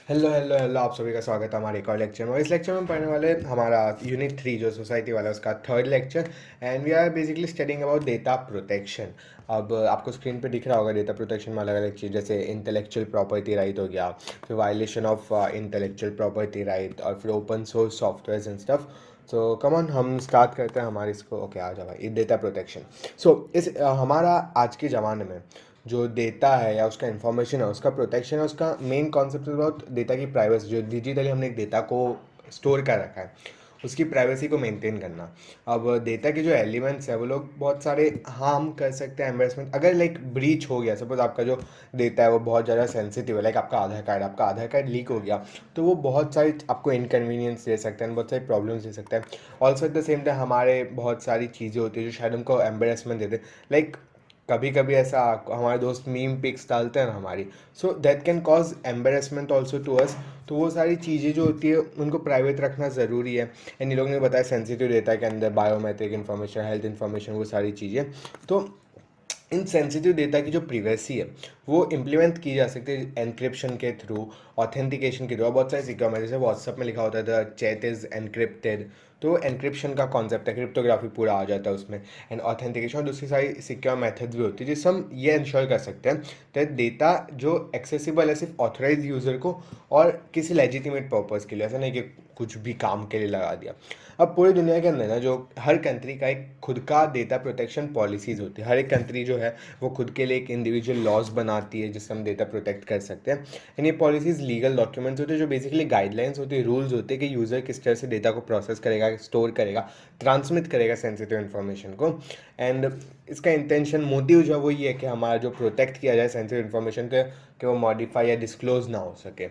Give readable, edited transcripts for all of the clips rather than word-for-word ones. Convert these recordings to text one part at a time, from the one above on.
Hello hello hello, आप सभी का स्वागत है हमारे एक और लेक्चर में। इस लेक्चर में हम पढ़ने वाले हमारा यूनिट 3 जो सोसाइटी वाला है उसका third lecture. And we are basically studying about data protection. अब आपको स्क्रीन पे दिख रहा होगा डेटा प्रोटेक्शन में अलग अलग चीज़, जैसे इंटेलेक्चुअल प्रॉपर्टी राइट हो गया, फिर violation of intellectual property right, और फिर open source software and stuff. So come on, हम स्टार्ट करते हैं हमारे इसको। ओके, आ जाओ भाई, डेटा प्रोटेक्शन। सो इस हमारा आज के ज़माने में जो डेटा है या उसका इन्फॉर्मेशन है उसका प्रोटेक्शन है, उसका मेन कॉन्सेप्ट अबाउट डेटा की प्राइवेसी। जो डिजिटली हमने एक डेटा को स्टोर कर रखा है उसकी प्राइवेसी को मेंटेन करना। अब डेटा के जो एलिमेंट्स है वो लोग बहुत सारे हार्म कर सकते हैं, एम्बेरसमेंट अगर लाइक ब्रीच हो गया। सपोज आपका जो डेटा है वो बहुत ज़्यादा सेंसिटिव है, लाइक आपका आधार कार्ड लीक हो गया, तो वो बहुत सारी आपको इनकन्वीनियंस दे सकते हैं, बहुत सारी प्रॉब्लम्स दे सकते हैं। Also eight the same time हमारे बहुत सारी चीज़ें होती है जो शायद हमको एम्बेरसमेंट देते हैं। लाइक कभी कभी ऐसा हमारे दोस्त मीम पिक्स डालते हैं ना हमारी, so that can cause embarrassment also to us. तो वो सारी चीज़ें जो होती है उनको प्राइवेट रखना ज़रूरी है। एंड ये लोग ने बताया सेंसिटिव डेटा के अंदर बायोमेट्रिक इन्फॉर्मेशन, हेल्थ इन्फॉर्मेशन, वो सारी चीज़ें। तो इन सेंसिटिव डेटा की जो प्रिवेसी है वो इम्प्लीमेंट की जा सकती है एनक्रिप्शन के थ्रू, ऑथेंटिकेशन के थ्रू। बहुत सारे सिक्योर, जैसे व्हाट्सअप में लिखा होता है द चैट इज़ एनक्रिप्टेड, तो एनक्रिप्शन का कॉन्सेप्ट है, क्रिप्टोग्राफी पूरा आ जाता है उसमें। एंड ऑथेंटिकेशन और दूसरी सारी सिक्योर मेथड्स भी होती है जिससे हम ये इंश्योर कर सकते हैं कि डेटा जो एक्सेसिबल है सिर्फ ऑथराइज यूज़र को और किसी लेजिटिमेट पर्पज़ के लिए, ऐसा नहीं कि कुछ भी काम के लिए लगा दिया। अब पूरी दुनिया के अंदर ना जो हर कंट्री का एक खुद का डेटा प्रोटेक्शन पॉलिसीज़ होती है। हर एक कंट्री जो है वो खुद के लिए एक इंडिविजुअल लॉज बनाती है जिससे हम डेटा प्रोटेक्ट कर सकते हैं। एंड ये पॉलिसीज़ लीगल डॉक्यूमेंट्स होते हैं जो बेसिकली गाइडलाइंस होती है, रूल्स होते हैं कि यूज़र किस तरह से डेटा को प्रोसेस करेगा, स्टोर करेगा, ट्रांसमिट करेगा सेंसिटिव इन्फॉर्मेशन को। एंड इसका इंटेंशन, मोटिव जो है वो ये है कि हमारा जो प्रोटेक्ट किया जाए सेंसिटिव इन्फॉर्मेशन को, कि वो मॉडिफाई या डिस्क्लोज ना हो सके।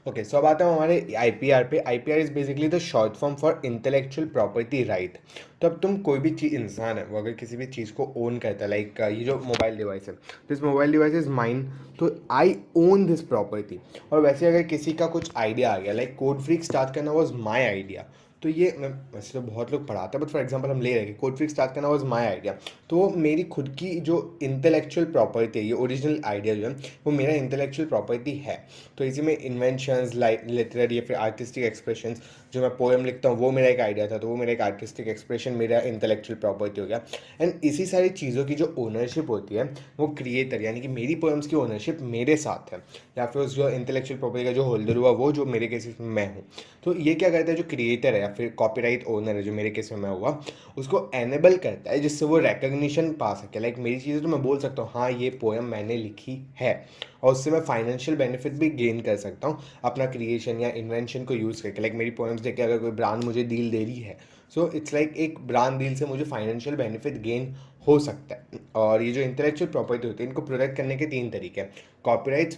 ओके, सो अब आता है हमारे आईपीआर पे। IPR is basically the short form for intellectual property right. तो अब तुम कोई भी चीज़, इंसान है वो अगर किसी भी चीज़ को ओन करता है, लाइक ये जो मोबाइल डिवाइस है, this mobile device is mine, तो आई ओन दिस प्रॉपर्टी। और वैसे अगर किसी का कुछ आइडिया आ गया, लाइक कोड फ्रीक स्टार्ट करना वॉज माई आइडिया, तो ये मैं वैसे तो बहुत लोग पढ़ाते हैं बट फॉर एग्जांपल हम ले रहे हैं कि कोड फ्रीक स्टार्ट करना वॉज माई आइडिया, तो वो मेरी खुद की जो इंटेलेक्चुअल प्रॉपर्टी है, ये ओरिजिनल आइडिया जो है वो मेरा इंटेलेक्चुअल प्रॉपर्टी है। तो इसी में इन्वेंशंस, लाइक लिटरेरी या फिर आर्टिस्टिक एक्सप्रेशंस, जो मैं पोएम लिखता हूँ वो मेरा एक आइडिया था, तो वो मेरा एक आर्टिस्टिक एक्सप्रेशन मेरा इंटेलेक्चुअल प्रॉपर्टी हो गया। एंड इसी सारी चीज़ों की जो ओनरशिप होती है वो क्रिएटर, यानी कि मेरी पोएम्स की ओनरशिप मेरे साथ है, या फिर उस जो इंटेलेक्चुअल प्रॉपर्टी का जो होल्डर हुआ वो जो मेरे केस में मैं हूँ। तो ये क्या करता है, जो क्रिएटर है या फिर कॉपीराइट ओनर है जो मेरे केस में मैं हुआ, उसको एनेबल करता है जिससे वो रिकग्निशन पा सके। लाइक मेरी चीज़ें तो मैं बोल सकता हूँ हाँ ये पोएम मैंने लिखी है, और उससे मैं फाइनेंशियल बेनिफिट भी गेन कर सकता हूँ अपना क्रिएशन या इन्वेंशन को यूज़ करके। लाइक मेरी पोएम्स देख के अगर कोई ब्रांड मुझे डील दे रही है, सो इट्स लाइक एक ब्रांड डील से मुझे फाइनेंशियल बेनिफिट गेन हो सकता है। और ये जो इंटेलेक्चुअल प्रॉपर्टी होती है इनको प्रोटेक्ट करने के 3 तरीके हैं, कॉपीराइट्स,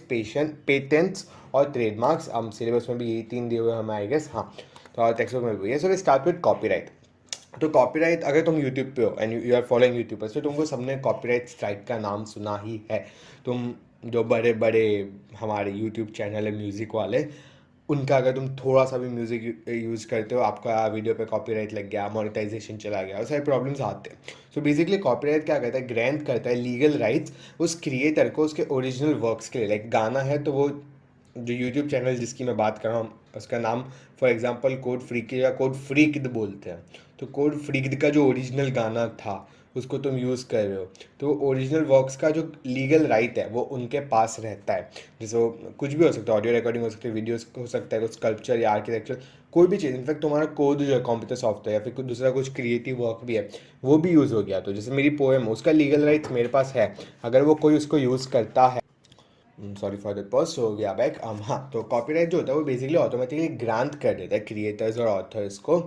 पेटेंट्स और ट्रेडमार्क्स। हम सिलेबस में भी यही 3 दिए हुए हैं हमें, आई गेस। हाँ, तो टेक्स्ट बुक में भी है। So we start with copyright. तो कॉपीराइट, अगर तुम यूट्यूब पे हो and you are following YouTubers, तो तुमको सबने कॉपीराइट स्ट्राइक का नाम सुना ही है। तुम जो बड़े बड़े हमारे यूट्यूब चैनल है म्यूज़िक वाले, उनका अगर तुम थोड़ा सा भी म्यूज़िक यूज़ करते हो, आपका वीडियो पे कॉपीराइट लग गया, मोनेटाइजेशन चला गया, और सारे प्रॉब्लम्स आते हैं। सो बेसिकली कॉपीराइट क्या करता है, ग्रांट करता है लीगल राइट्स उस क्रिएटर को उसके ओरिजिनल वर्क्स के लिए। लाइक गाना है तो वो जो यूट्यूब चैनल जिसकी मैं बात कर रहा हूँ उसका नाम फॉर एग्जांपल कोड फ्रीक या कोड फ्रीक्ड बोलते हैं, तो कोड फ्रीक्ड का जो ओरिजिनल गाना था उसको तुम यूज़ कर रहे हो, तो ओरिजिनल वर्क्स का जो लीगल राइट है वो उनके पास रहता है। जैसे वो कुछ भी हो सकता है, ऑडियो रिकॉर्डिंग हो सकती है, वीडियोस हो सकता है, कुछ स्कल्पचर या आर्किटेक्चर, कोई भी चीज़। इनफैक्ट तुम्हारा कोड जो है कंप्यूटर सॉफ्टवेयर या फिर कुछ दूसरा कुछ क्रिएटिव वर्क भी है वो भी यूज़ हो गया। तो जैसे मेरी पोएम, उसका लीगल राइट्स मेरे पास है, अगर वो कोई उसको यूज़ करता है, sorry for that pause, so we are back. हाँ, तो कॉपीराइट जो होता है वो बेसिकली ऑटोमेटिकली ग्रांट कर देता है क्रिएटर्स और ऑथर्स को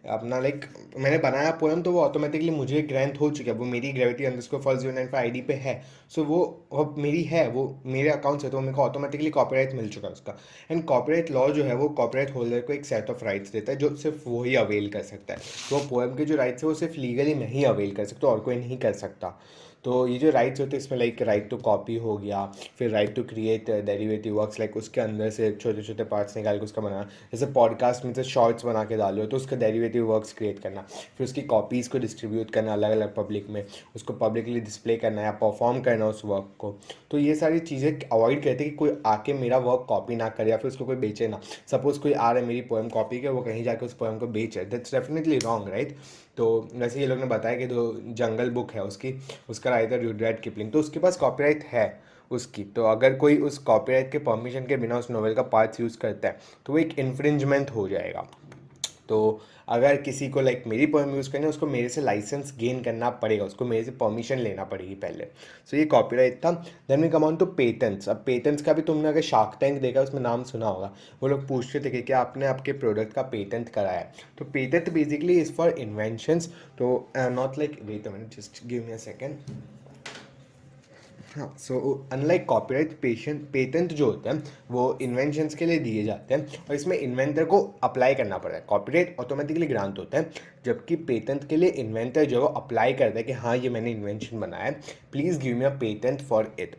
अपना। लाइक मैंने बनाया पोएम तो वो ऑटोमेटिकली मुझे ग्रांट हो चुका है, वो मेरी ग्रेविटी अंडरस्कोर फर्स्ट 095 आईडी पे है। सो वो अब मेरी है, वो मेरे अकाउंट से, तो मेरे को ऑटोमेटिकली कॉपीराइट मिल चुका है उसका। एंड कॉपीराइट लॉ जो है वो कॉपीराइट होल्डर को एक सेट ऑफ राइट्स देता है जो सिर्फ वही अवेल कर सकता है। वो पोएम के जो राइट्स है वो सिर्फ लीगली नहीं अवेल कर सकते और कोई नहीं कर सकता। तो ये जो राइट्स होते हैं इसमें लाइक राइट टू कॉपी हो गया, फिर right to create derivative works, like उसके अंदर से छोटे छोटे पार्ट्स निकाल के उसका बनाना, जैसे पॉडकास्ट में से शॉर्ट्स बना के डालो तो उसका डेरिवेटिव वर्क्स क्रिएट करना, फिर उसकी कॉपीज़ को डिस्ट्रीब्यूट करना अलग अलग पब्लिक में, उसको पब्लिकली डिस्प्ले करना या परफॉर्म करना उस वर्क को। तो ये सारी चीज़ें अवॉइड करते हैं कि कोई आके मेरा वर्क कॉपी ना करे या फिर उसको कोई बेचे ना। सपोज कोई आ रहा है मेरी पोएम कॉपी के, वो कहीं जाके उस पोएम को बेचे, दैट्स डेफिनेटली रॉन्ग, राइट। तो वैसे ये लोग ने बताया कि जो जंगल बुक है उसकी, उसका राइटर रुडयार्ड किपलिंग, तो उसके पास कॉपीराइट है उसकी। तो अगर कोई उस कॉपीराइट के परमिशन के बिना उस नॉवेल का पार्ट्स यूज़ करता है तो वो एक इन्फ्रिंजमेंट हो जाएगा। तो अगर किसी को लाइक मेरी पोएम यूज़ करनी है उसको मेरे से लाइसेंस गेन करना पड़ेगा, उसको मेरे से परमिशन लेना पड़ेगी पहले। सो ये कॉपीराइट था। Then we come on to patents. अब पेटेंट्स का भी तुमने अगर शार्क टैंक देखा उसमें नाम सुना होगा, वो लोग पूछते थे कि क्या आपने आपके प्रोडक्ट का पेटेंट कराया है। तो patent basically is for inventions. तो not like, wait a minute, just give me a second. हाँ, सो अनलाइक कॉपीराइट, पेटेंट जो होते हैं वो इन्वेंशंस के लिए दिए जाते हैं और इसमें इन्वेंटर को अप्लाई करना पड़ता है। कॉपीराइट ऑटोमेटिकली ग्रांट होता है, जबकि पेटेंट के लिए इन्वेंटर जो है वो अप्लाई करता है कि हाँ ये मैंने इन्वेंशन बनाया है, please give me a patent for it.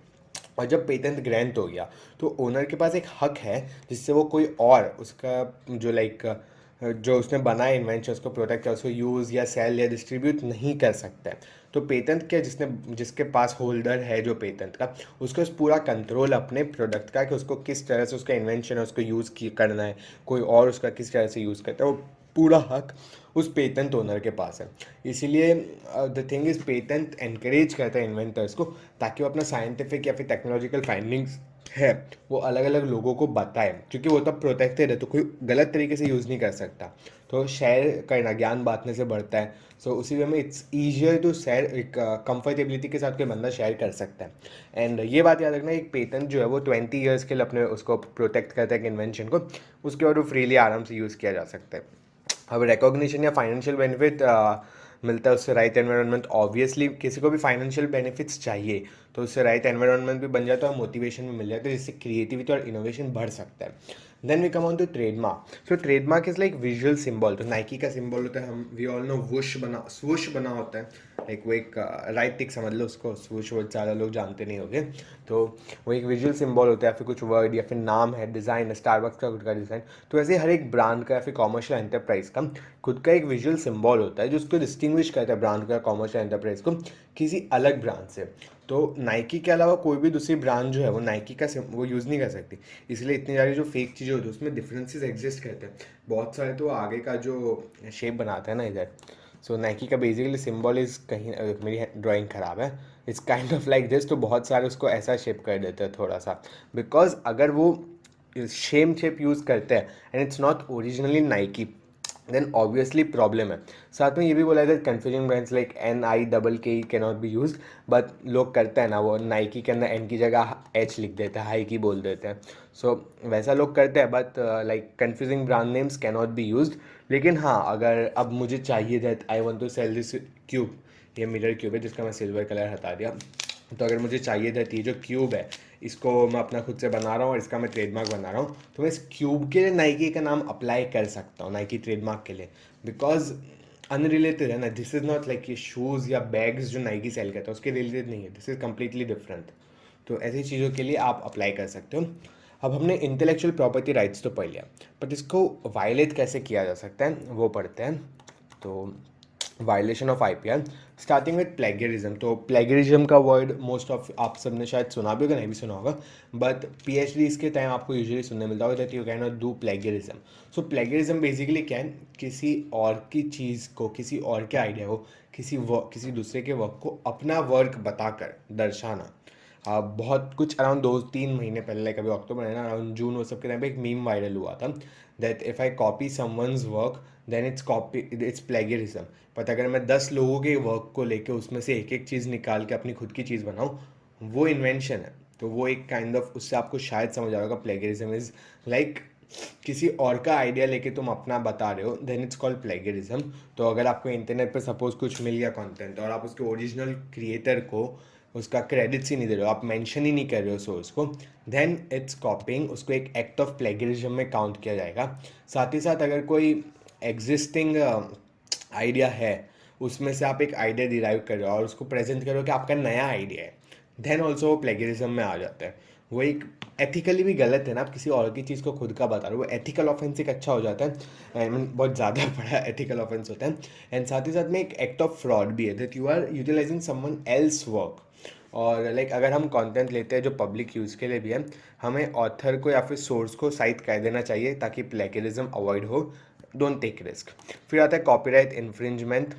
और जब पेटेंट ग्रांट हो गया तो ओनर के पास एक हक है जिससे वो कोई और उसका जो लाइक जो उसने बनाया इन्वेंशन उसको प्रोटेक्ट या उसको यूज़ या सेल या डिस्ट्रीब्यूट नहीं कर सकता है। तो पेटेंट क्या, जिसके पास होल्डर है जो पेटेंट का, उसको इस पूरा कंट्रोल अपने प्रोडक्ट का कि उसको किस तरह से उसका इन्वेंशन है उसको यूज़ करना है, कोई और उसका किस तरह से यूज़ करता है, वो पूरा हक उस पेटेंट ओनर के पास है। इसीलिए the thing is patent encourage करता है इन्वेंटर्स को ताकि वो अपना साइंटिफिक या फिर टेक्नोलॉजिकल फाइंडिंग्स है वो अलग अलग लोगों को बताए, क्योंकि वो तब प्रोटेक्टेड है तो कोई गलत तरीके से यूज़ नहीं कर सकता। तो शेयर करना ज्ञान बांटने से बढ़ता है। सो उसी वे में इट्स ईजियर टू शेयर, एक कंफर्टेबिलिटी के साथ कोई बंदा शेयर कर सकता है। एंड ये बात याद रखना, एक पेटेंट जो है वो 20 ईयर्स के लिए अपने उसको प्रोटेक्ट करता है एक इन्वेंशन को, उसके बाद वो फ्रीली आराम से यूज़ किया जा सकता है। अब रिकॉग्निशन या फाइनेंशियल बेनिफिट मिलता है उससे, राइट एनवायरनमेंट, ऑब्वियसली किसी को भी फाइनेंशियल बेनिफिट्स चाहिए तो उससे राइट एनवायरनमेंट भी बन जाता है और मोटिवेशन भी मिल जाता है, जिससे क्रिएटिविटी और इनोवेशन बढ़ सकता है। Then we come on to trademark. So trademark is like visual symbol. तो नाइकी का सिंबल होता है, हम वी ऑल नो स्वूश बना होता है, लाइक वो एक राइट टिक समझ लो उसको, स्वूश वर्ड ज़्यादा लोग जानते नहीं होंगे। तो वो एक विजुअल सिंबल होता है, फिर कुछ वर्ड या फिर नाम है, डिज़ाइन है, स्टारबक्स का खुद का डिज़ाइन। तो ऐसे हर एक ब्रांड का या फिर कॉमर्शियल एंटरप्राइज का खुद का एक विजुअल सिंबल होता है जो उसको डिस्टिंग्विश करता है ब्रांड का, कॉमर्शियल एंटरप्राइज को, किसी अलग ब्रांड से। तो नाइकी के अलावा कोई भी दूसरी ब्रांड जो है वो नाइकी का वो यूज़ नहीं कर सकती। इसलिए इतनी सारी जो फेक चीज़ें होती है उसमें डिफरेंसेस एग्जिस्ट करते हैं बहुत सारे। तो आगे का जो शेप बनाते हैं ना इधर, सो नाइकी का बेसिकली सिंबल इज़ कहीं, मेरी ड्राइंग ख़राब है, it's kind of like this. तो बहुत सारे उसको ऐसा शेप कर देते हैं थोड़ा सा, बिकॉज अगर वो शेप यूज़ करते हैं and it's not originally Nike, then obviously problem है। साथ में ये भी बोला था confusing brands like NIKE can not be use, but लोग करते हैं ना, वो नाइकी के अंदर N की जगह H लिख देते हैं, हाई की बोल देते हैं। सो वैसा लोग करते हैं, but like confusing brand names can not be use. लेकिन हाँ, अगर अब मुझे चाहिए that I want to sell this cube, ये मिरर क्यूब है जिसका मैं सिल्वर कलर हटा दिया, तो अगर मुझे चाहिए था ये जो क्यूब है इसको मैं अपना खुद से बना रहा हूँ और इसका मैं ट्रेडमार्क बना रहा हूँ, तो मैं इस क्यूब के लिए नाइकी का नाम अप्लाई कर सकता हूँ, नाइकी ट्रेडमार्क के लिए, बिकॉज अनरिलेटेड है ना। दिस इज़ नॉट लाइक ये शूज़ या बैग्स जो नाइकी सेल करता है उसके रिलेटेड नहीं है, दिस इज़ कम्प्लीटली डिफरेंट। तो ऐसी चीज़ों के लिए आप अप्लाई कर सकते हो। अब हमने इंटेलेक्चुअल प्रॉपर्टी राइट्स तो पढ़ लिया, बट इसको वायलेट कैसे किया जा सकता है वो पढ़ते हैं। तो violation of IPR, starting with plagiarism. तो प्लेगरिज्म का वर्ड मोस्ट ऑफ आप सब ने शायद सुना भी होगा, नहीं भी सुना होगा, बट PhDs के टाइम आपको यूजुअली सुनने मिलता होगा that you can not do plagiarism. So plagiarism basically क्या है, किसी और की चीज़ को, किसी और के आइडिया को, किसी दूसरे के वर्क को अपना वर्क बताकर दर्शाना। बहुत कुछ अराउंड 2-3 महीने पहले, लाइक अभी अक्टूबर है ना, अराउंड जून वो सब के टाइम पे एक मीम वायरल हुआ था that if I copy someone's work then it's plagiarism. But अगर मैं 10 लोगों के वर्क को लेके उसमें से एक एक चीज़ निकाल के अपनी खुद की चीज़ बनाऊँ, वो इन्वेंशन है। तो वो एक काइंड ऑफ, उससे आपको शायद समझ आएगा प्लेगरिज्म इज़ लाइक किसी और का आइडिया लेके तुम अपना बता रहे हो, देन इट्स कॉल्ड प्लेगरिज्म। तो अगर आपको इंटरनेट पर सपोज कुछ मिल गया कंटेंट और आप उसके ओरिजिनल क्रिएटर को उसका क्रेडिट्स ही नहीं दे रहे हो, आप मेंशन ही नहीं कर रहे हो सोर्स को, देन इट्स कॉपिंग, उसको एक एक्ट ऑफ प्लेगरिज्म में काउंट किया जाएगा। साथ ही साथ अगर कोई एग्जिस्टिंग आइडिया है उसमें से आप एक आइडिया डिराइव कर रहे हो और उसको प्रेजेंट करो कि आपका नया आइडिया है, देन ऑल्सो वो प्लेगरिज्म में आ जाता है। वो एक एथिकली भी गलत है ना, आप किसी और की चीज़ को खुद का बता रहे हो, वो एथिकल ऑफेंस एक अच्छा हो जाता है, आई मीन बहुत ज़्यादा बड़ा एथिकल ऑफेंस होता है। एंड साथ ही साथ में एक एक्ट ऑफ फ्रॉड भी है, that you are utilising someone else work. और लाइक अगर हम कंटेंट लेते हैं जो पब्लिक यूज़ के लिए भी है, हमें ऑथर को या फिर सोर्स को साइट कर देना चाहिए ताकि प्लेगरिज्म अवॉइड हो। Don't take risk. फिर आता है कॉपीराइट इन्फ्रिंजमेंट।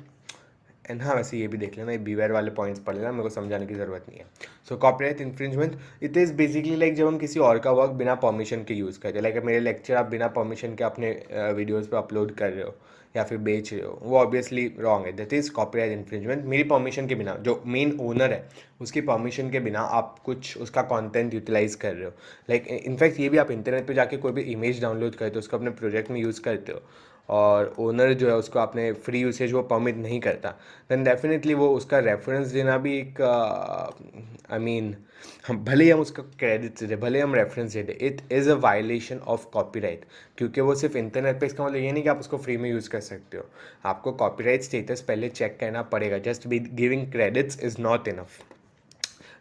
एंड हाँ, वैसे ये भी देख लेना, ये बीवेयर वाले पॉइंट्स पढ़ लेना, मेरे को समझाने की ज़रूरत नहीं है। So copyright infringement it is basically like जब हम किसी और का वर्क बिना परमिशन के यूज़ करते हैं, लाइक मेरे लेक्चर आप बिना परमिशन के अपने वीडियोज़ पे अपलोड कर रहे हो या फिर बेच रहे हो, वो ऑब्वियसली रॉन्ग है, दैट इज़ कॉपीराइट इन्फ्रिंजमेंट। मेरी परमिशन के बिना, जो मेन ओनर है उसकी परमिशन के बिना आप कुछ उसका कंटेंट यूटिलाइज कर रहे हो। लाइक इनफैक्ट ये भी आप इंटरनेट पे जाके कोई भी इमेज डाउनलोड करते हो, उसको अपने प्रोजेक्ट में यूज़ करते हो और ओनर जो है उसको आपने फ्री यूसेज वो परमिट नहीं करता, देन डेफिनेटली वो उसका रेफरेंस देना भी एक आई मीन भले ही हम उसका क्रेडिट दे, भले हम reference they, it is a violation of copyright. क्योंकि वो सिर्फ इंटरनेट पे, इसका मतलब ये नहीं कि आप उसको फ्री में यूज़ कर सकते हो, आपको कॉपीराइट स्टेटस पहले चेक करना पड़ेगा। Just be giving credits is not enough.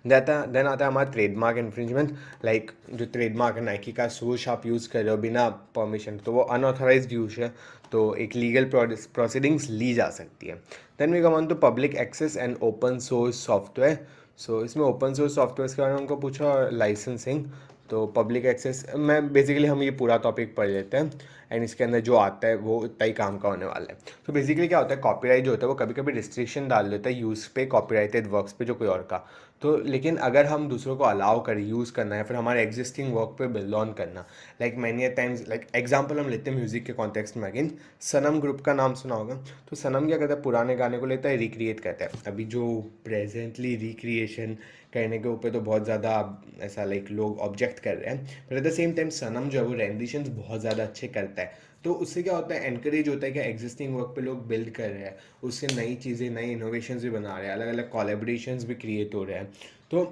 Then आता है हमारा ट्रेडमार्क इन्फ्रिंजमेंट। लाइक जो ट्रेडमार्क है नाइकी का स्वूश आप यूज़ कर रहे हो बिना परमिशन, तो वो अनऑथराइज्ड यूज है, तो एक लीगल प्रोसीडिंग्स ली जा सकती है। Then we come on to public access and open source software. So इसमें ओपन सोर्स सॉफ्टवेयर के बारे में उनको पूछा और लाइसेंसिंग। तो पब्लिक एक्सेस मैं बेसिकली हम ये पूरा टॉपिक पढ़ लेते हैं एंड इसके अंदर जो आता है वो उतना ही काम का होने वाला है। तो बेसिकली क्या होता है, कॉपीराइट जो होता है वो कभी कभी रिस्ट्रिक्शन डाल देता है यूज़ पे, कॉपीराइटेड वर्क्स पे जो कोई और का। तो लेकिन अगर हम दूसरों को अलाउ करें यूज़ करना है, फिर हमारे एग्जिस्टिंग वर्क पे बिल्ड ऑन करना, like many times, like example हम लेते हैं म्यूज़िक के कॉन्टेक्स्ट में। अगेन सनम ग्रुप का नाम सुना होगा। तो सनम क्या करता है, पुराने गाने को लेता है, रिक्रिएट करता है। अभी जो प्रेजेंटली रिक्रिएशन करने के ऊपर तो बहुत ज़्यादा ऐसा लाइक लोग ऑब्जेक्ट कर रहे हैं, but at the same time Sanam जो है वो रेंडिशंस बहुत ज़्यादा अच्छे करता है। तो उससे क्या होता है, एनकरेज होता है कि एग्जिस्टिंग वर्क पे लोग बिल्ड कर रहे हैं, उससे नई चीज़ें, नई इनोवेशंस भी बना रहे हैं, अलग अलग कोलैबोरेशंस भी क्रिएट हो रहे हैं। तो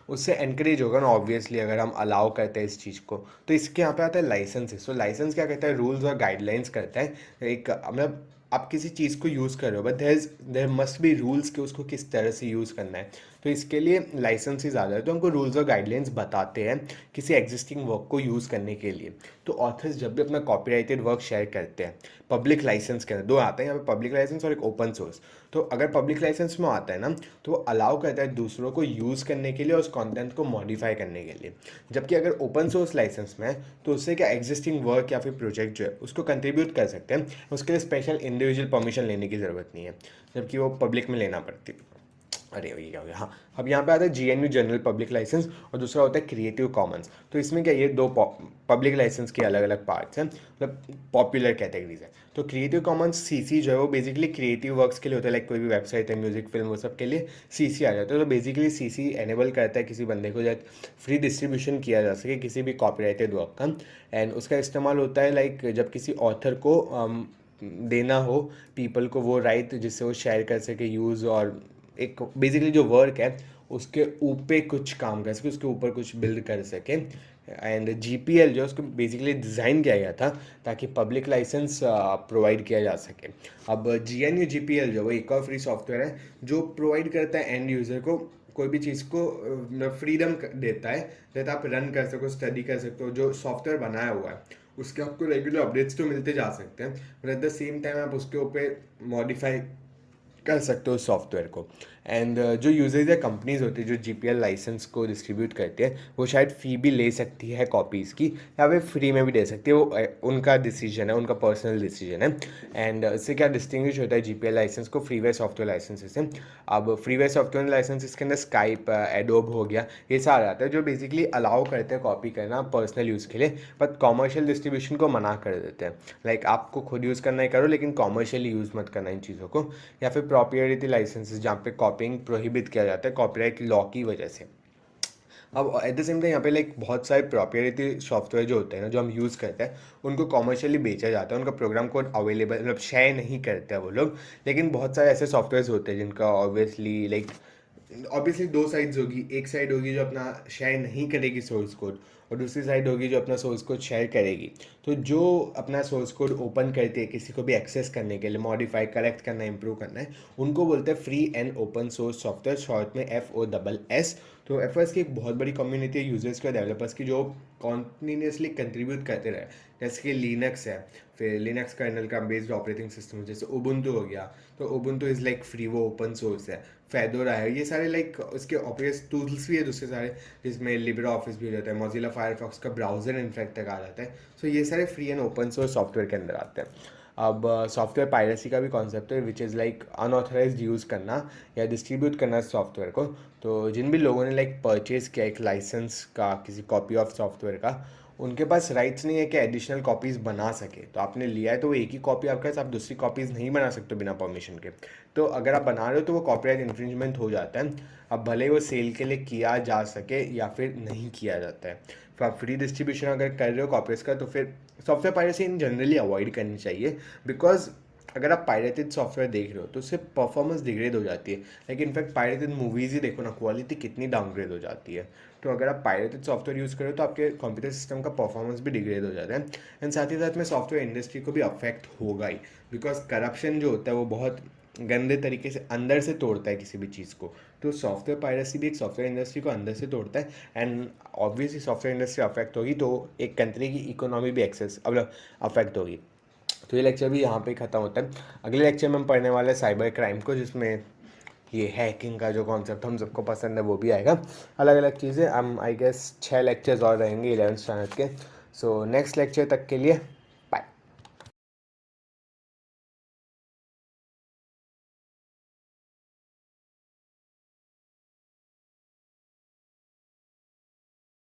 उससे एनकरेज होगा ना ऑब्वियसली, अगर हम अलाउ करते हैं इस चीज़ को। तो इसके यहाँ पे आता है लाइसेंसेस। तो लाइसेंस क्या कहता है, रूल्स और गाइडलाइंस करता है। एक मतलब आप किसी चीज़ को यूज़ कर रहे हो, but there must be rules कि उसको किस तरह से यूज़ करना है। तो इसके लिए लाइसेंसेस आ जाते हैं, तो हमको रूल्स और गाइडलाइंस बताते हैं किसी एग्जिस्टिंग वर्क को यूज़ करने के लिए। तो ऑथर्स जब भी अपना कॉपीराइटेड वर्क शेयर करते हैं, पब्लिक लाइसेंस के अंदर दो आते हैं यहाँ पे, पब्लिक लाइसेंस और एक ओपन सोर्स। तो अगर पब्लिक लाइसेंस में आता है ना, तो वो अलाउ करता है दूसरों को यूज़ करने के लिए और उस कंटेंट को मॉडिफाई करने के लिए। जबकि अगर ओपन सोर्स लाइसेंस में है, तो उससे क्या एग्जिस्टिंग वर्क या फिर प्रोजेक्ट जो है उसको कंट्रीब्यूट कर सकते हैं, उसके लिए स्पेशल इंडिविजुअल परमिशन लेने की ज़रूरत नहीं है, जबकि वो पब्लिक में लेना पड़ती है। अरे ये क्या हो गया, हाँ। अब यहाँ पे आता है जीएनयू जनरल पब्लिक लाइसेंस और दूसरा होता है क्रिएटिव कॉमन्स। तो इसमें क्या, ये दो पब्लिक लाइसेंस के अलग अलग पार्ट्स हैं, मतलब पॉपुलर कैटेगरीज है। तो क्रिएटिव कॉमन्स सीसी जो है वो बेसिकली क्रिएटिव वर्क्स के लिए होता है, लाइक कोई भी वेबसाइट है, म्यूजिक, फिल्म, वो सब के लिए सीसी आ जाता है। तो बेसिकली सीसी एनेबल करता है किसी बंदे को जब फ्री डिस्ट्रीब्यूशन किया जा सके किसी भी कॉपीराइटेड वर्क का। एंड उसका इस्तेमाल होता है लाइक जब किसी ऑथर को देना हो पीपल को वो राइट, जिससे वो शेयर कर सके यूज़, और एक बेसिकली जो वर्क है उसके ऊपर कुछ काम कर सके, उसके ऊपर कुछ बिल्ड कर सके। एंड जीपीएल जो उसको बेसिकली डिज़ाइन किया गया था ताकि पब्लिक लाइसेंस प्रोवाइड किया जा सके। अब जीएनयू जीपीएल जो वो एक और फ्री सॉफ्टवेयर है जो प्रोवाइड करता है एंड यूज़र को कोई भी चीज़ को फ्रीडम देता है, जैसे आप रन कर सको, स्टडी कर सकते हो। जो सॉफ्टवेयर बनाया हुआ है उसके आपको रेगुलर अपडेट्स तो मिलते जा सकते हैं, but at the same time आप उसके ऊपर मॉडिफाई कर सकते हो सॉफ्टवेयर को। एंड जो यूजर्स या कंपनीज होती है जो जीपीएल लाइसेंस को डिस्ट्रीब्यूट करती है, वो शायद फ़ी भी ले सकती है कॉपीज़ की, या फिर फ्री में भी दे सकती है, वो उनका डिसीजन है, उनका पर्सनल डिसीजन है। एंड इससे क्या डिस्टिंग्विश होता है जीपीएल लाइसेंस को फ्रीवेयर सॉफ्टवेयर लाइसेंस से। अब फ्रीवेयर सॉफ्टवेयर लाइसेंस इसके अंदर स्काइप, एडोब हो गया, ये सारा आता है जो बेसिकली अलाउ करते हैं कॉपी करना पर्सनल यूज़ के लिए, बट कॉमर्शियल डिस्ट्रीब्यूशन को मना कर देते हैं। लाइक आपको खुद यूज़ करना ही करो, लेकिन कॉमर्शियली यूज़ मत करना इन चीज़ों को। या फिर प्रॉपर्टी लाइसेंसेस जहाँ पे कॉपिंग प्रोहिबिट किया जाता है कॉपीराइट लॉ की वजह से। अब एट द सेम टाइम यहाँ पे लाइक बहुत सारे प्रॉपर्टी सॉफ्टवेयर जो होते हैं ना जो हम यूज़ करते हैं, उनको कॉमर्शियली बेचा जाता है, उनका प्रोग्राम कोड अवेलेबल, मतलब शेयर नहीं करते हैं वो लोग। लेकिन बहुत सारे ऐसे सॉफ्टवेयर होते हैं जिनका ऑब्वियसली लाइक ऑब्वियसली दो साइड्स होगी, एक साइड होगी जो अपना शेयर नहीं करेगी सोर्स कोड, और दूसरी साइड होगी जो अपना सोर्स कोड शेयर करेगी। तो जो अपना सोर्स कोड ओपन करती है किसी को भी एक्सेस करने के लिए, मॉडिफाई, करेक्ट करना है, इंप्रूव करना है, उनको बोलते हैं free and open source software, short में FOSS। तो FOSS की एक बहुत बड़ी कम्युनिटी है यूजर्स के, डेवलपर्स की, जो कॉन्टीन्यूसली कंट्रीब्यूट करते रहे। जैसे कि लिनक्स है, फिर लिनक्स कर्नल का बेस्ड ऑपरेटिंग सिस्टम, जैसे उबुंटू हो गया, तो उबुंटू इज़ लाइक फ्री, वो ओपन सोर्स है। फेडोरा है, ये सारे लाइक उसके ऑपरेटिंग टूल्स भी है दूसरे सारे, जिसमें लिब्रा ऑफिस भी हो जाता है, मोजिला फायरफॉक्स का ब्राउजर इनफैक्ट तक आ जाता है। सो ये सारे free and open source software के अंदर आते हैं। अब सॉफ्टवेयर पायरेसी का भी कॉन्सेप्ट है, which is like unauthorised use करना या डिस्ट्रीब्यूट करना सॉफ्टवेयर को। तो जिन भी लोगों ने लाइक परचेज किया एक लाइसेंस का किसी कॉपी ऑफ सॉफ्टवेयर का, उनके पास राइट्स नहीं है कि एडिशनल कॉपीज़ बना सके। तो आपने लिया है तो वो एक ही कॉपी आपके पास, आप दूसरी कॉपीज़ नहीं बना सकते बिना परमिशन के। तो अगर आप बना रहे हो तो वो कॉपीराइट इन्फ्रिंजमेंट हो जाता है। अब भले ही वो सेल के लिए किया जा सके या फिर नहीं किया जाता है। तो आप फ्री डिस्ट्रीब्यूशन अगर कर रहे हो कॉपीज का, तो फिर सॉफ्टवेयर पायरेसी इन जनरली अवॉइड करनी चाहिए। बिकॉज अगर आप पायरेटेड सॉफ्टवेयर देख रहे हो तो उससे परफॉर्मेंस डिग्रेड हो जाती है। लाइक इनफैक्ट पायरेटेड मूवीज़ ही देखो ना, क्वालिटी कितनी डाउनग्रेड हो जाती है। तो अगर आप पायरेटेड सॉफ्टवेयर यूज़ करो तो आपके कंप्यूटर सिस्टम का परफॉर्मेंस भी डिग्रेड हो जाता है। एंड साथ ही साथ में सॉफ्टवेयर इंडस्ट्री को भी अफेक्ट होगा ही, बिकॉज करप्शन जो होता है वो बहुत गंदे तरीके से अंदर से तोड़ता है किसी भी चीज़ को। तो सॉफ्टवेयर पायरेसी भी एक सॉफ्टवेयर इंडस्ट्री को अंदर से तोड़ता है, and obviously software industry affect होगी तो एक कंट्री की इकोनॉमी भी अफेक्ट होगी। तो ये लेक्चर भी यहाँ पे ख़त्म होता है। अगले लेक्चर में हम पढ़ने वाले हैं साइबर क्राइम को, जिसमें ये हैकिंग का जो कॉन्सेप्ट हम सबको पसंद है वो भी आएगा। अलग अलग चीज़ें हम आई गेस 6 लेक्चर्स और रहेंगे 11th स्टैंडर्ड के। सो नेक्स्ट लेक्चर तक के लिए